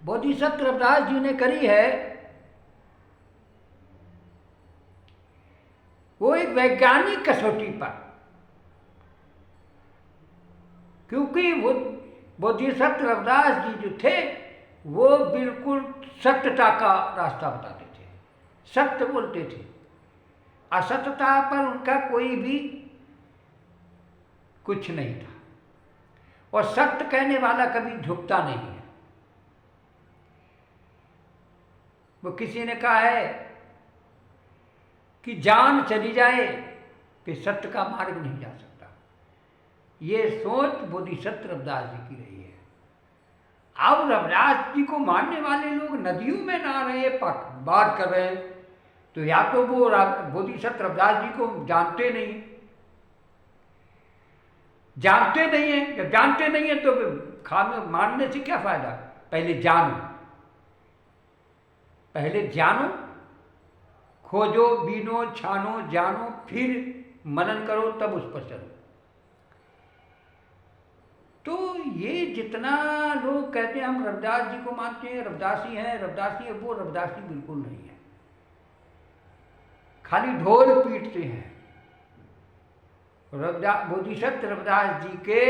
बोधिसत्व रविदास जी ने करी है वो एक वैज्ञानिक कसौटी पर, क्योंकि वो बोधिसत्व रविदास जी जो थे वो बिल्कुल सत्यता का रास्ता बताते थे, सत्य बोलते थे, असत्यता पर उनका कोई भी कुछ नहीं था, और सत्य कहने वाला कभी झुकता नहीं है। वो किसी ने कहा है कि जान चली जाए कि सत्य का मार्ग नहीं जा सकता। ये सोच बोधिसत्व रविदास जी की रही है। अब रविदास जी को मानने वाले लोग नदियों में नहा रहे बात कर रहे हैं, तो या तो वो बोधिसत्व रविदास जी को जानते नहीं है, जब जानते नहीं है तो मानने से क्या फायदा। पहले जानो, खोजो, बीनो, छानो, जानो, फिर मनन करो, तब उस पर चलो। तो ये जितना लोग कहते हैं हम रविदास जी को मानते हैं, रविदासी हैं, रविदासी है, वो रविदासी बिल्कुल नहीं है, खाली ढोल पीटते हैं। बोधिसत्व रविदास जी के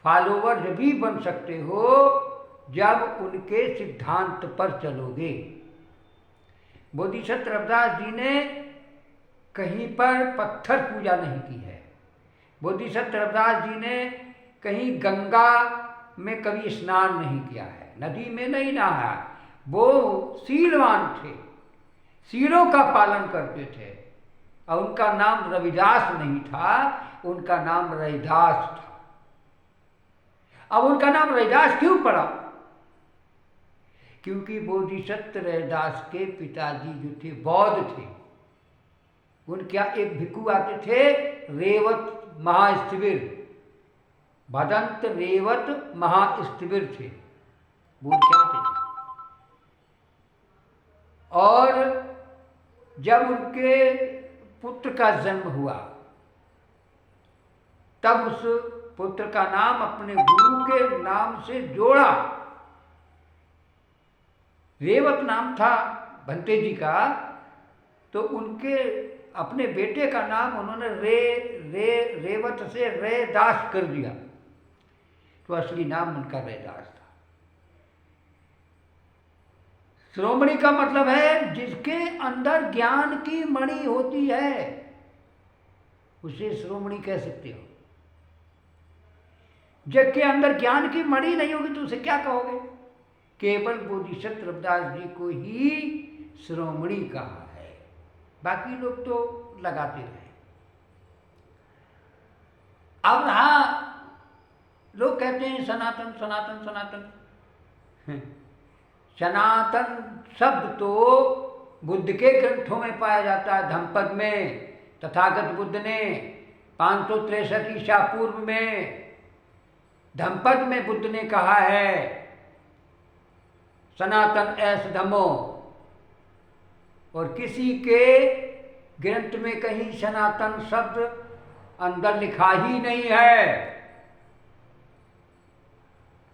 फॉलोवर जब भी बन सकते हो जब उनके सिद्धांत पर चलोगे। बोधिसत्व रविदास जी ने कहीं पर पत्थर पूजा नहीं की है। बोधिसत्व रविदास जी ने कहीं गंगा में कभी स्नान नहीं किया है, नदी में नहीं नहाया। वो शीलवान थे, शीलों का पालन करते थे, और उनका नाम रविदास नहीं था, उनका नाम रैदास था। अब उनका नाम रैदास क्यों पड़ा? क्योंकि बोधिसत्व रैदास के पिताजी जो थे बौद्ध थे। उनके यहाँ एक भिक्षु आते थे, रेवत महास्थिविर, भदंत रेवत महास्थिविर थे, वो क्या थे। और जब उनके पुत्र का जन्म हुआ तब उस पुत्र का नाम अपने गुरु के नाम से जोड़ा। रेवत नाम था भंते जी का, तो उनके अपने बेटे का नाम उन्होंने रेवत से रैदास कर दिया, तो असली नाम उनका रैदास था। श्रोमणी का मतलब है जिसके अंदर ज्ञान की मणि होती है, उसे श्रोमणी कह सकते हो। जिसके अंदर ज्ञान की मणि नहीं होगी तो उसे क्या कहोगे? केवल बोधिसत्व रविदास जी को ही श्रोमणी कहा है, बाकी लोग तो लगाते रहे। अब रहा, लोग कहते हैं सनातन सनातन सनातन। सनातन शब्द तो बुद्ध के ग्रंथों में पाया जाता है। धम्मपद में तथागत बुद्ध ने 563 ईसा पूर्व में धम्मपद में बुद्ध ने कहा है सनातन ऐस धम्मो, और किसी के ग्रंथ में कहीं सनातन शब्द अंदर लिखा ही नहीं है।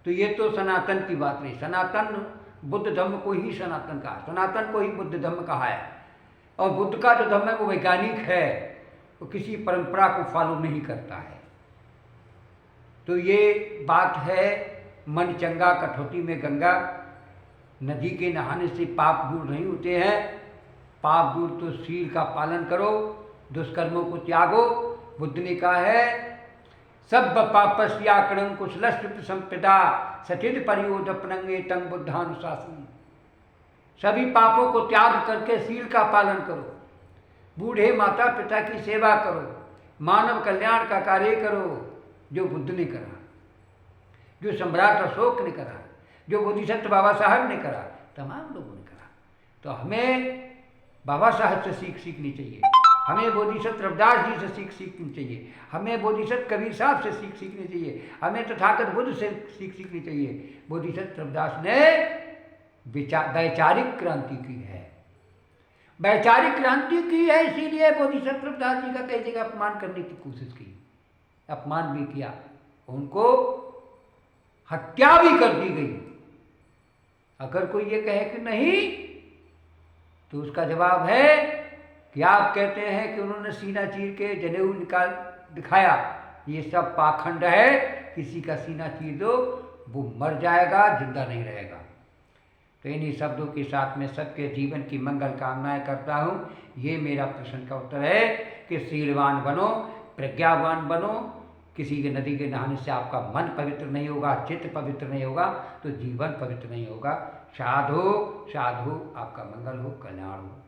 तो ये तो सनातन की बात नहीं। सनातन बुद्ध धम्म को ही सनातन कहा, सनातन को ही बुद्ध धम्म कहा है। और बुद्ध का जो धम्म है वो वैज्ञानिक है, वो किसी परंपरा को फॉलो नहीं करता है। तो ये बात है मन चंगा कठौती में गंगा। नदी के नहाने से पाप दूर नहीं होते हैं। पाप दूर तो शील का पालन करो, दुष्कर्मों को त्यागो। बुद्ध ने कहा है सब पापस्याकड़ं कुशलस्व संपदा सचिद परियोदपनंगे तंग बुद्धानुशासन। सभी पापों को त्याग करके शील का पालन करो, बूढ़े माता पिता की सेवा करो, मानव कल्याण का कार्य करो, जो बुद्ध ने करा, जो सम्राट अशोक ने करा, जो बोधिसत्व बाबा साहब ने करा, तमाम लोगों ने करा। तो हमें बाबा साहब से सीखनी चाहिए, हमें बोधिसत्व रविदास जी से सीखनी चाहिए, हमें बोधिसत्व कबीर साहब से सीखनी चाहिए, हमें तथागत बुद्ध से सीखनी चाहिए। बोधिसत्व रविदास ने वैचारिक क्रांति की है, वैचारिक क्रांति की है, इसीलिए बोधिसत्व रविदास जी का कई जगह अपमान करने की कोशिश की, अपमान भी किया, उनको हत्या भी कर दी गई। अगर कोई ये कहे कि नहीं, तो उसका जवाब है कि आप कहते हैं कि उन्होंने सीना चीर के जनेऊ निकाल दिखाया, ये सब पाखंड है। किसी का सीना चीर दो, वो मर जाएगा, जिंदा नहीं रहेगा। तो इन्हीं शब्दों के साथ में सबके जीवन की मंगल कामनाएं करता हूँ। ये मेरा प्रश्न का उत्तर है कि शीलवान बनो, प्रज्ञावान बनो। किसी के नदी के नहाने से आपका मन पवित्र नहीं होगा, चित्त पवित्र नहीं होगा, तो जीवन पवित्र नहीं होगा। साधु साधु, आपका मंगल हो, कल्याण हो।